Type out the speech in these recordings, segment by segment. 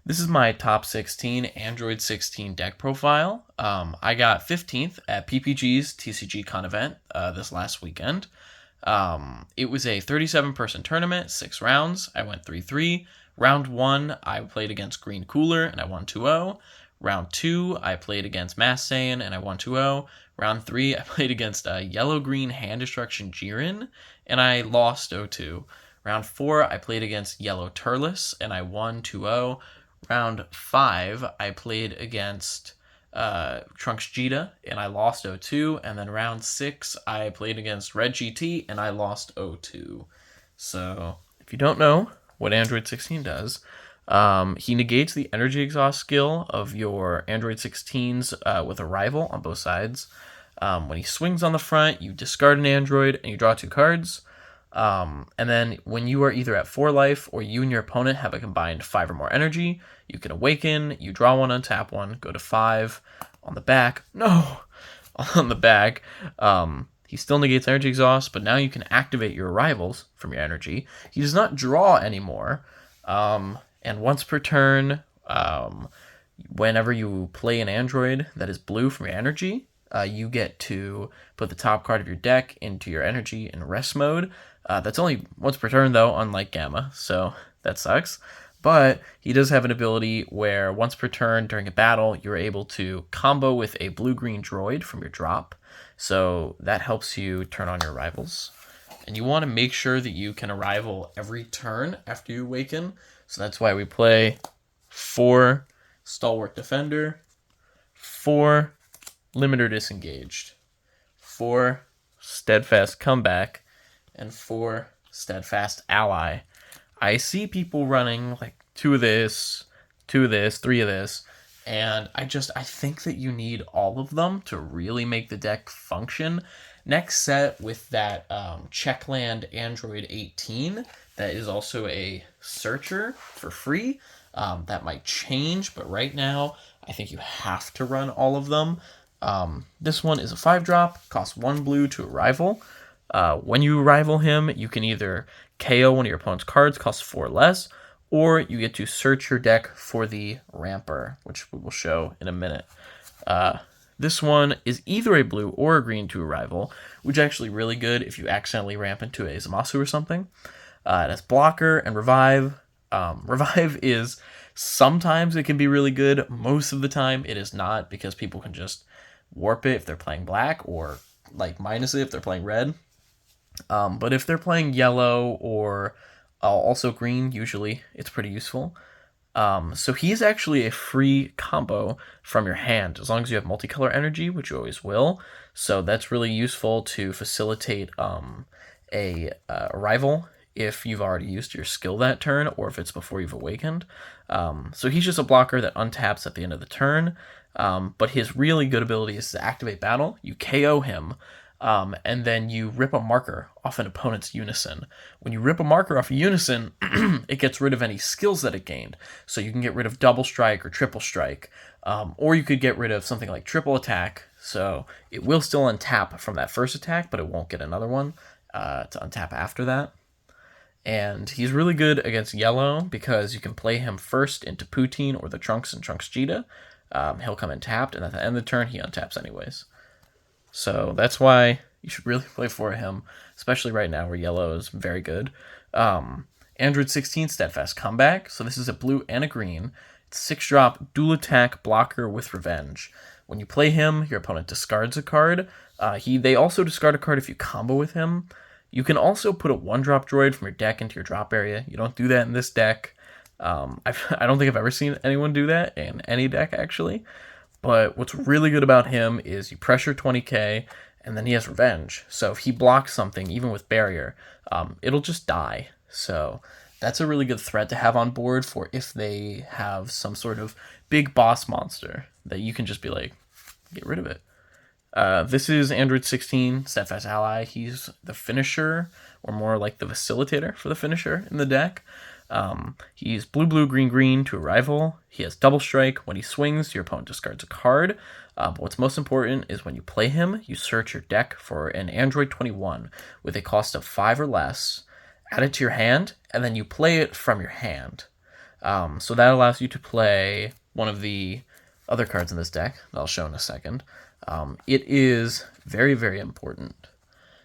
This is my top 16 Android 16 deck profile. I got 15th at PPG's Tcgcon event this last weekend. It was a 37-person tournament, 6 rounds. I went 3-3. Round 1, I played against Green Cooler, and I won 2-0. Round 2, I played against Mass Saiyan, and I won 2-0. Round 3, I played against Yellow-Green Hand Destruction Jiren, and I lost 0-2. Round 4, I played against Yellow Turles, and I won 2-0. Round 5, I played against Trunks Jita, and I lost 0-2. And then round 6, I played against Red GT, and I lost 0-2. So, if you don't know what Android 16 does, he negates the energy exhaust skill of your Android 16s with a rival on both sides. When he swings on the front, you discard an Android and you draw 2 cards. And then when you are either at 4 life or you and your opponent have a combined 5 or more energy, you can awaken, you draw 1, untap 1, go to 5. On the back, no! On the back, he still negates energy exhaust, but now you can activate your rivals from your energy. He does not draw anymore. And once per turn, whenever you play an android that is blue from your energy, you get to put the top card of your deck into your energy in rest mode. That's only once per turn, though, unlike Gamma, so that sucks. But he does have an ability where once per turn during a battle, you're able to combo with a blue-green droid from your drop. So that helps you turn on your rivals. And you want to make sure that you can rival every turn after you awaken. So that's why we play 4 Stalwart Defender, 4 Limiter Disengaged, 4 Steadfast Comeback, and 4 Steadfast Ally. I see people running like 2 of this, 2 of this, 3 of this, and I think that you need all of them to really make the deck function. Next set with that Checkland Android 18 that is also a searcher for free. That might change, but right now I think you have to run all of them. This one is a 5-drop, costs 1 blue to a rival. When you rival him, you can either KO one of your opponent's cards, costs 4 less, or you get to search your deck for the Ramper, which we will show in a minute. This one is either a blue or a green to a rival, which is actually really good if you accidentally ramp into a Zamasu or something. It has blocker and revive. Revive is sometimes it can be really good. Most of the time it is not, because people can just warp it if they're playing black, or like minus it if they're playing red. But if they're playing yellow or also green, usually it's pretty useful. So he's actually a free combo from your hand, as long as you have multicolor energy, which you always will. So that's really useful to facilitate a rival if you've already used your skill that turn, or if it's before you've awakened. So he's just a blocker that untaps at the end of the turn. But his really good ability is to activate battle. You KO him, and then you rip a marker off an opponent's unison. When you rip a marker off a unison, it gets rid of any skills that it gained. So you can get rid of double strike or triple strike, or you could get rid of something like triple attack. So it will still untap from that first attack, but it won't get another one to untap after that. And he's really good against yellow because you can play him first into Poutine or the Trunks and Trunks Jita. He'll come in tapped, and at the end of the turn, he untaps anyways. So that's why you should really play for him, especially right now where yellow is very good. Android 16 Steadfast Comeback. So this is a blue and a green. It's 6-drop, dual attack, blocker with revenge. When you play him, your opponent discards a card. They also discard a card if you combo with him. You can also put a 1-drop droid from your deck into your drop area. You don't do that in this deck. I don't think I've ever seen anyone do that in any deck, actually. But what's really good about him is you pressure 20k, and then he has revenge. So if he blocks something, even with barrier, it'll just die. So that's a really good threat to have on board for if they have some sort of big boss monster that you can just be like, get rid of it. This is Android 16 Steadfast Ally. He's the finisher, or more like the facilitator for the finisher in the deck. He's blue, blue, green, green to a rival. He has double strike. When he swings, your opponent discards a card. But what's most important is when you play him, you search your deck for an Android 21 with a cost of 5 or less, add it to your hand, and then you play it from your hand. So that allows you to play one of the other cards in this deck that I'll show in a second. It is very, very important.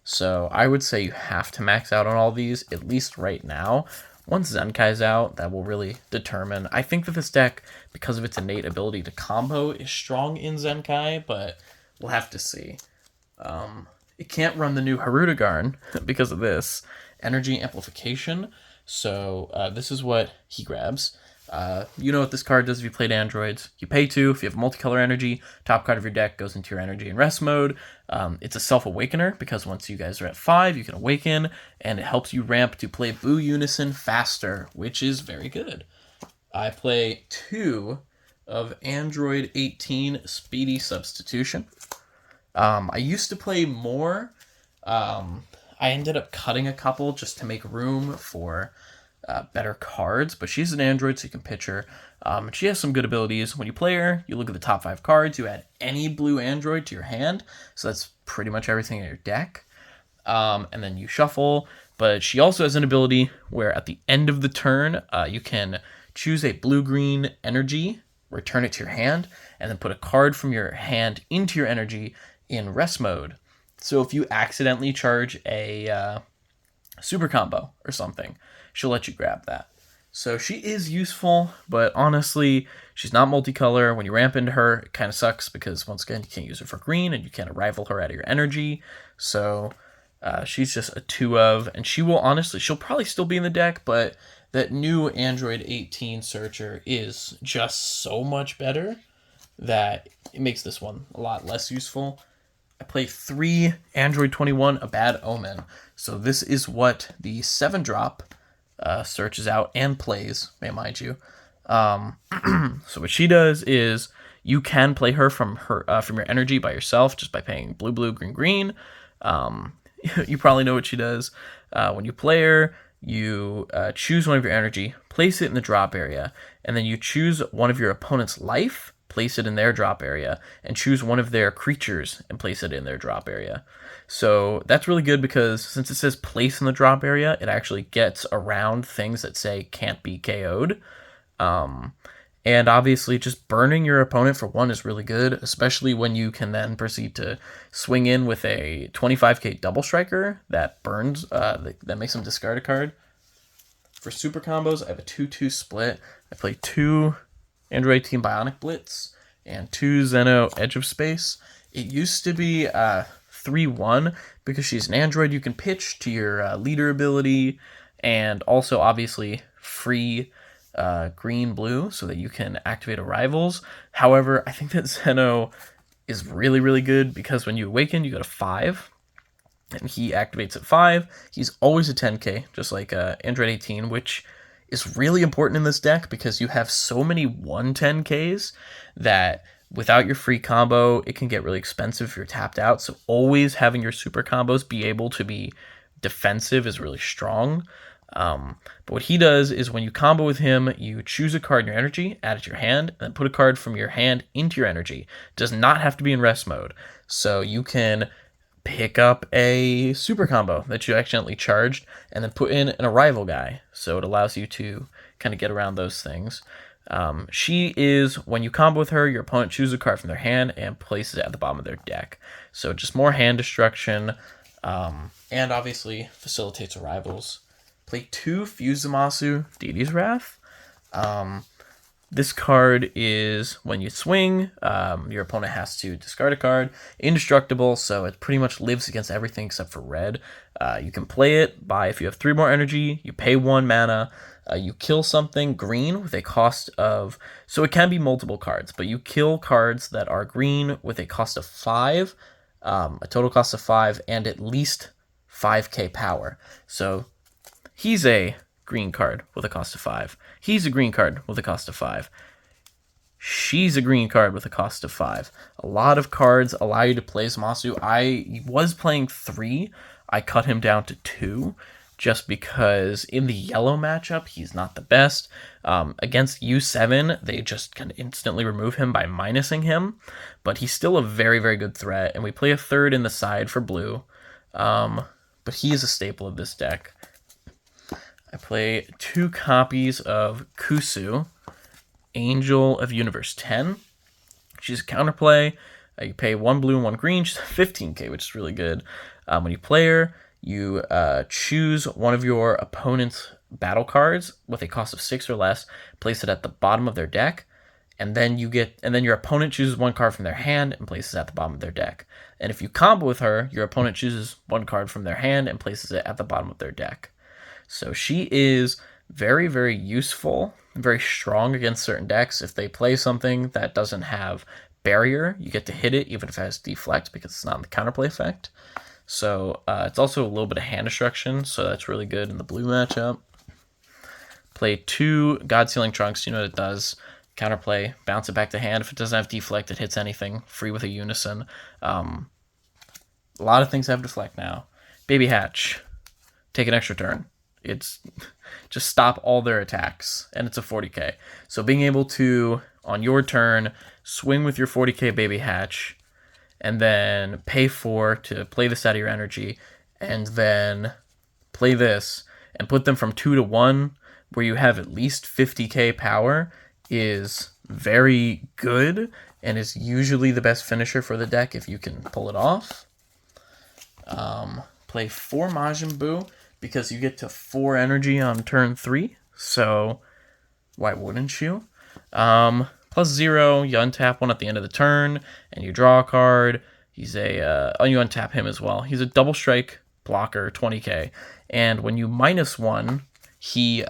So I would say you have to max out on all these, at least right now. Once Zenkai's out, that will really determine. I think that this deck, because of its innate ability to combo, is strong in Zenkai, but we'll have to see. It can't run the new Harudagarn because of this. Energy Amplification. So this is what he grabs. You know what this card does if you played androids. You pay 2. If you have multicolor energy, top card of your deck goes into your energy and rest mode. It's a self-awakener because once you guys are at 5, you can awaken, and it helps you ramp to play Boo Unison faster, which is very good. I play 2 of Android 18 Speedy Substitution. I used to play more. I ended up cutting a couple just to make room for better cards, but she's an android, so you can pitch her. She has some good abilities. When you play her, you look at the top 5 cards, you add any blue android to your hand, so that's pretty much everything in your deck. And then you shuffle, but she also has an ability where at the end of the turn, you can choose a blue-green energy, return it to your hand, and then put a card from your hand into your energy in rest mode. So if you accidentally charge a super combo or something, she'll let you grab that. So she is useful, but honestly, she's not multicolor. When you ramp into her, it kind of sucks because, once again, you can't use her for green, and you can't rival her out of your energy. So she's just a 2 of, and she'll probably still be in the deck, but that new Android 18 Searcher is just so much better that it makes this one a lot less useful. I play 3 Android 21, A Bad Omen. So this is what the 7-drop searches out and plays, may I mind you. So what she does is you can play her from your energy by yourself just by paying blue, blue, green, green. You probably know what she does. When you play her, you choose one of your energy, place it in the drop area, and then you choose one of your opponent's life, place it in their drop area, and choose one of their creatures and place it in their drop area. So that's really good because since it says place in the drop area, it actually gets around things that say can't be KO'd. And obviously just burning your opponent for 1 is really good, especially when you can then proceed to swing in with a 25k double striker that burns, that makes them discard a card. For super combos, I have a 2-2 split. I play 2 Android Team Bionic Blitz and 2 Zeno Edge of Space. It used to be 3-1 because she's an android. You can pitch to your leader ability, and also obviously free green blue so that you can activate arrivals. However, I think that Zeno is really, really good because when you awaken, you go to 5. And he activates at 5. He's always a 10k, just like Android 18, which is really important in this deck because you have so many 110ks that without your free combo, it can get really expensive if you're tapped out. So always having your super combos be able to be defensive is really strong. But what he does is when you combo with him, you choose a card in your energy, add it to your hand, and then put a card from your hand into your energy. It does not have to be in rest mode. So you can pick up a super combo that you accidentally charged and then put in an arrival guy. So it allows you to kind of get around those things. She is, when you combo with her, your opponent chooses a card from their hand and places it at the bottom of their deck. So just more hand destruction, and obviously facilitates arrivals. Play 2 Fuzamasu, Deity's Wrath. This card is when you swing, your opponent has to discard a card. Indestructible, so it pretty much lives against everything except for red. You can play it by, if you have 3 more energy, you pay 1 mana, you kill something green with a cost of, so it can be multiple cards, but you kill cards that are green with a cost of 5, a total cost of 5, and at least 5k power. So he's a green card with a cost of 5. He's a green card with a cost of 5. She's a green card with a cost of 5. A lot of cards allow you to play Zamasu. I was playing 3. I cut him down to 2 just because in the yellow matchup, he's not the best. Against U7, they just can instantly remove him by minusing him, but he's still a very, very good threat, and we play a 3rd in the side for blue, but he is a staple of this deck. I play 2 copies of Kusu, Angel of Universe 10. She's a counterplay. You pay 1 blue and 1 green. She's 15k, which is really good. When you play her, you choose one of your opponent's battle cards with a cost of 6 or less, place it at the bottom of their deck, and then your opponent chooses 1 card from their hand and places it at the bottom of their deck. And if you combo with her, your opponent chooses 1 card from their hand and places it at the bottom of their deck. So she is very, very useful, very strong against certain decks. If they play something that doesn't have barrier, you get to hit it even if it has deflect because it's not in the counterplay effect. So it's also a little bit of hand destruction, so that's really good in the blue matchup. Play 2 God Sealing Trunks. You know what it does. Counterplay, bounce it back to hand. If it doesn't have deflect, it hits anything. Free with a unison. A lot of things have deflect now. Baby Hatch. Take an extra turn. It's just stop all their attacks, and it's a 40k. So being able to, on your turn, swing with your 40k Baby Hatch, and then pay 4 to play this out of your energy, and then play this, and put them from 2 to 1, where you have at least 50k power, is very good, and is usually the best finisher for the deck if you can pull it off. Play 4 Majin Buu, because you get to 4 energy on turn 3, so why wouldn't you? Plus 0, you untap 1 at the end of the turn, and you draw a card. He's you untap him as well. He's a double strike blocker, 20k, and when you -1, he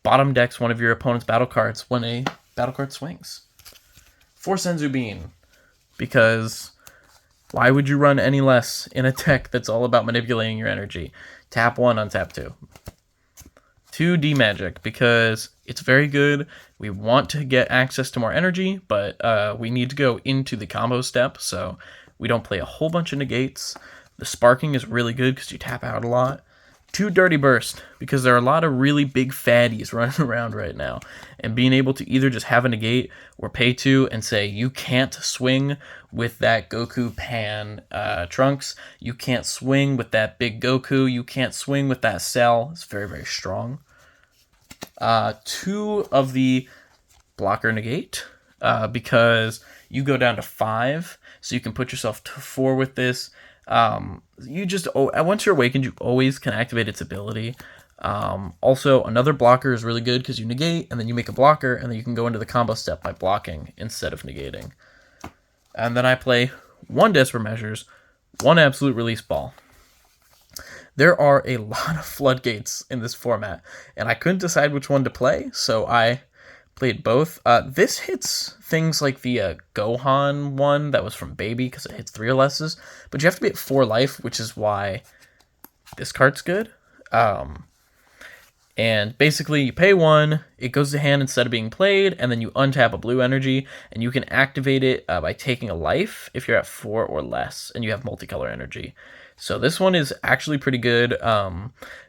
bottom decks one of your opponent's battle cards when a battle card swings. 4 Senzu Bean, because why would you run any less in a deck that's all about manipulating your energy? Tap 1, untap 2. 2 D-Magic, because it's very good. We want to get access to more energy, but we need to go into the combo step, so we don't play a whole bunch of negates. The Sparking is really good because you tap out a lot. 2 Dirty Burst, because there are a lot of really big fatties running around right now, and being able to either just have a negate or pay 2 and say, you can't swing with that Goku Pan Trunks, you can't swing with that big Goku, you can't swing with that Cell. It's very, very strong. 2 of the blocker negate, because you go down to 5, so you can put yourself to 4 with this. Once you're awakened, you always can activate its ability. Also, another blocker is really good because you negate, and then you make a blocker, and then you can go into the combo step by blocking instead of negating. And then I play 1 Desperate Measures, 1 Absolute Release Ball. There are a lot of floodgates in this format, and I couldn't decide which one to play, so I played both. This hits things like the Gohan one that was from Baby, because it hits 3 or lesses, but you have to be at 4 life, which is why this card's good. And basically, you pay 1, it goes to hand instead of being played, and then you untap a blue energy, and you can activate it by taking a life if you're at 4 or less, and you have multicolor energy. So this one is actually pretty good.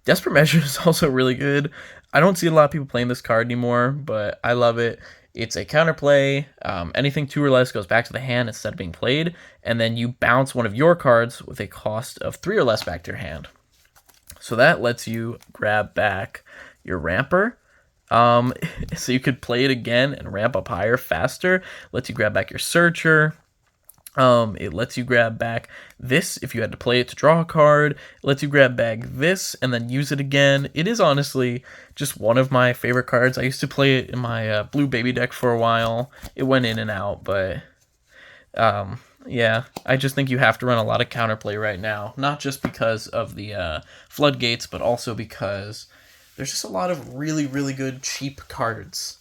Desperate Measure is also really good. I don't see a lot of people playing this card anymore, but I love it. It's a counterplay. Anything 2 or less goes back to the hand instead of being played, and then you bounce one of your cards with a cost of 3 or less back to your hand. So that lets you grab back your Ramper. So you could play it again and ramp up higher faster. Lets you grab back your Searcher. It lets you grab back this if you had to play it to draw a card. It lets you grab back this and then use it again. It is honestly just one of my favorite cards. I used to play it in my blue baby deck for a while. It went in and out, but yeah, I just think you have to run a lot of counterplay right now. Not just because of the floodgates, but also because there's just a lot of really, really good cheap cards.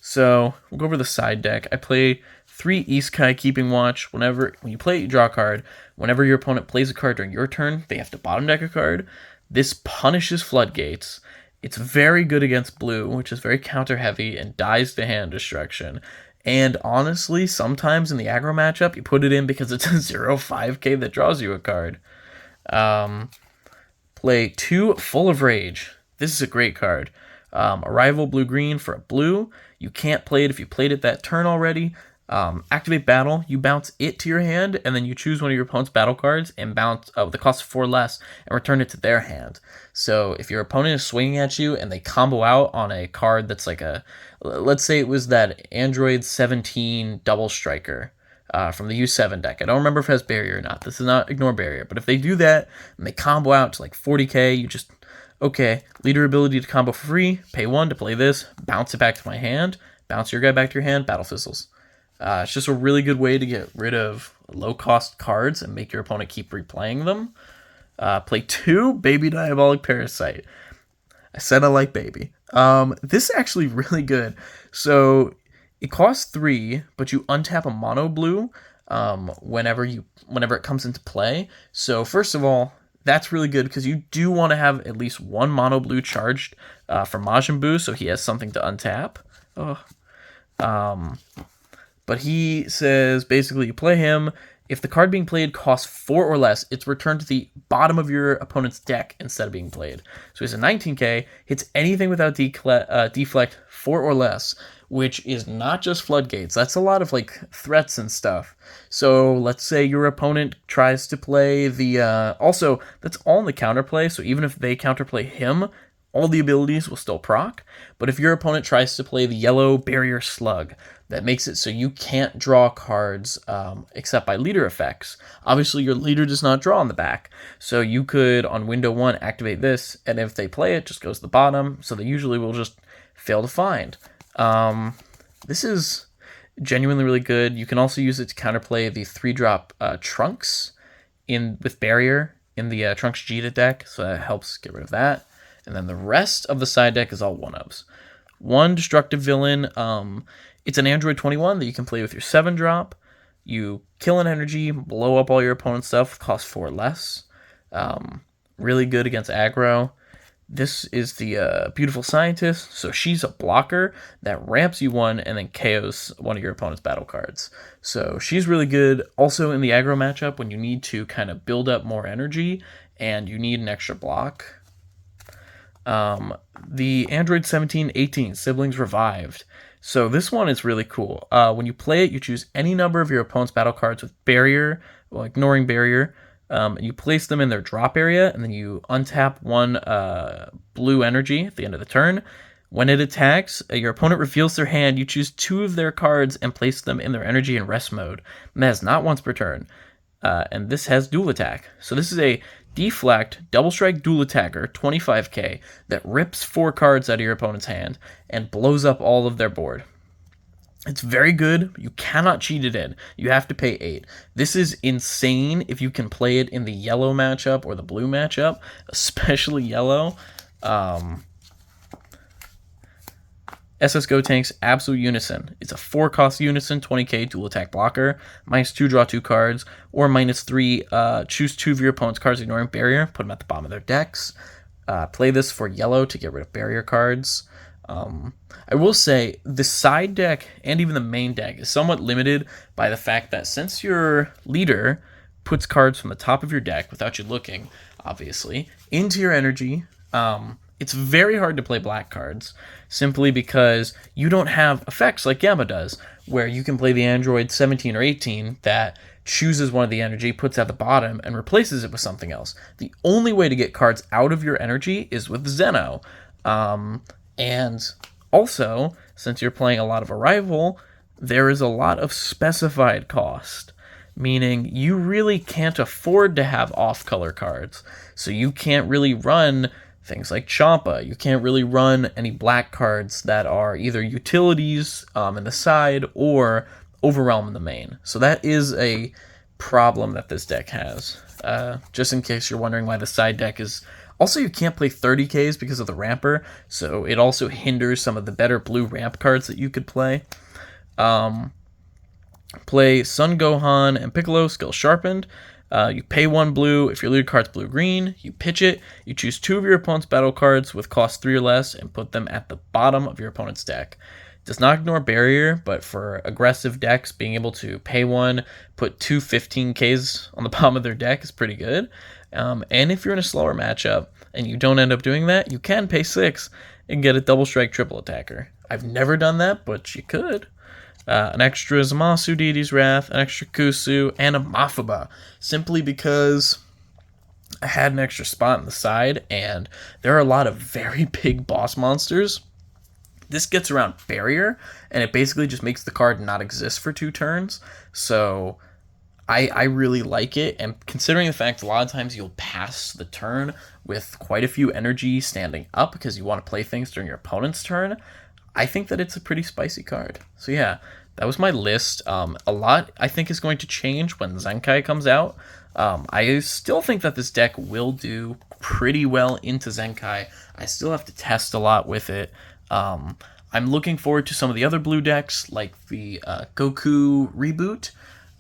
So we'll go over the side deck. I play 3 Isekai Keeping Watch. When you play it, you draw a card. Whenever your opponent plays a card during your turn, they have to bottom deck a card. This punishes floodgates. It's very good against blue, which is very counter heavy and dies to hand destruction. And honestly, sometimes in the aggro matchup, you put it in because it's a 0-5k that draws you a card. Play 2 Full of Rage. This is a great card. Arrival blue-green for a blue. You can't play it if you played it that turn already. Activate battle, you bounce it to your hand, and then you choose one of your opponent's battle cards and bounce the cost of 4 less and return it to their hand. So if your opponent is swinging at you and they combo out on a card that's like let's say it was that Android 17 Double Striker from the U7 deck. I don't remember if it has barrier or not. This is not ignore barrier, but if they do that and they combo out to like 40k, you just, okay, leader ability to combo for free, pay 1 to play this, bounce it back to my hand, bounce your guy back to your hand, battle fizzles. It's just a really good way to get rid of low-cost cards and make your opponent keep replaying them. Play 2, Baby Diabolic Parasite. I said I like Baby. This is actually really good. So it costs 3, but you untap a mono blue whenever it comes into play. So first of all, that's really good because you do want to have at least 1 mono blue charged for Majin Buu, so he has something to untap. But he says, basically, you play him. If the card being played costs 4 or less, it's returned to the bottom of your opponent's deck instead of being played. So he's a 19k, hits anything without deflect 4 or less, which is not just floodgates. That's a lot of like threats and stuff. So let's say your opponent tries to play the... also, that's all in the counterplay, so even if they counterplay him, all the abilities will still proc. But if your opponent tries to play the yellow barrier slug, that makes it so you can't draw cards except by leader effects. Obviously, your leader does not draw on the back. So you could, on window 1, activate this, and if they play it, just goes to the bottom. So they usually will just fail to find. This is genuinely really good. You can also use it to counterplay the 3-drop Trunks with barrier in the Trunks Jita deck. So that helps get rid of that. And then the rest of the side deck is all 1-ups. 1 destructive villain. It's an Android 21 that you can play with your 7-drop. You kill an energy, blow up all your opponent's stuff, cost 4 less. Really good against aggro. This is the Beautiful Scientist. So she's a blocker that ramps you 1 and then KOs one of your opponent's battle cards. So she's really good. Also in the aggro matchup when you need to kind of build up more energy and you need an extra block. The Android 17-18 Siblings Revived. So this one is really cool. When you play it, you choose any number of your opponent's battle cards with barrier, well, ignoring barrier, and you place them in their drop area, and then you untap 1 blue energy at the end of the turn. When it attacks, your opponent reveals their hand, you choose 2 of their cards and place them in their energy and rest mode. And that is not once per turn. And this has dual attack. So this is a deflect, double strike dual attacker, 25k, that rips 4 cards out of your opponent's hand and blows up all of their board. It's very good. You cannot cheat it in. You have to pay 8. This is insane if you can play it in the yellow matchup or the blue matchup, especially yellow. SS Gotenks Absolute Unison. It's a 4-cost Unison, 20k dual attack blocker. -2, draw 2 cards. Or -3, choose 2 of your opponent's cards ignoring barrier. Put them at the bottom of their decks. Play this for yellow to get rid of barrier cards. I will say, the side deck and even the main deck is somewhat limited by the fact that since your leader puts cards from the top of your deck, without you looking, obviously, into your energy, it's very hard to play black cards, simply because you don't have effects like Gamma does, where you can play the Android 17 or 18 that chooses one of the energy, puts it at the bottom, and replaces it with something else. The only way to get cards out of your energy is with Zeno. And also, since you're playing a lot of Arrival, there is a lot of specified cost, meaning you really can't afford to have off-color cards. So you can't really run things like Champa. You can't really run any black cards that are either utilities in the side or Overwhelm in the main. So that is a problem that this deck has. Just in case you're wondering why the side deck is... Also, you can't play 30Ks because of the ramper, so it also hinders some of the better blue ramp cards that you could play. Play Sun Gohan and Piccolo, skill sharpened. You pay 1 blue. If your lead card's blue-green, you pitch it. You choose 2 of your opponent's battle cards with cost 3 or less and put them at the bottom of your opponent's deck. Does not ignore barrier, but for aggressive decks, being able to pay 1, put 2 15Ks on the bottom of their deck is pretty good. And if you're in a slower matchup and you don't end up doing that, you can pay 6 and get a double strike triple attacker. I've never done that, but you could. an extra Zamasu Deity's Wrath, an extra Kusu, and a Mafaba, simply because I had an extra spot on the side, and there are a lot of very big boss monsters. This gets around Barrier, and it basically just makes the card not exist for 2 turns, so I really like it, and considering the fact a lot of times you'll pass the turn with quite a few energy standing up because you want to play things during your opponent's turn, I think that it's a pretty spicy card. So yeah, that was my list. A lot I think is going to change when Zenkai comes out. I still think that this deck will do pretty well into Zenkai. I still have to test a lot with it. I'm looking forward to some of the other blue decks, like the Goku reboot.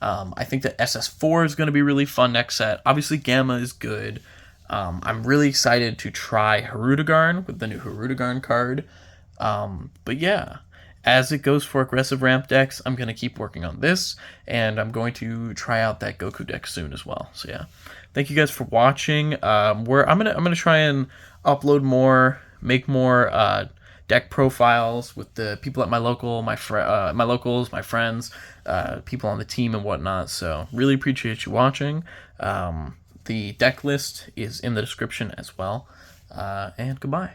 I think that SS4 is going to be really fun next set. Obviously, Gamma is good. I'm really excited to try Hirudegarn with the new Hirudegarn card. But yeah, as it goes for aggressive ramp decks, I'm going to keep working on this, and I'm going to try out that Goku deck soon as well. So yeah, thank you guys for watching. I'm gonna try and upload more, make more deck profiles with the people at my local, my locals, my friends, people on the team and whatnot. So really appreciate you watching. The deck list is in the description as well. And goodbye.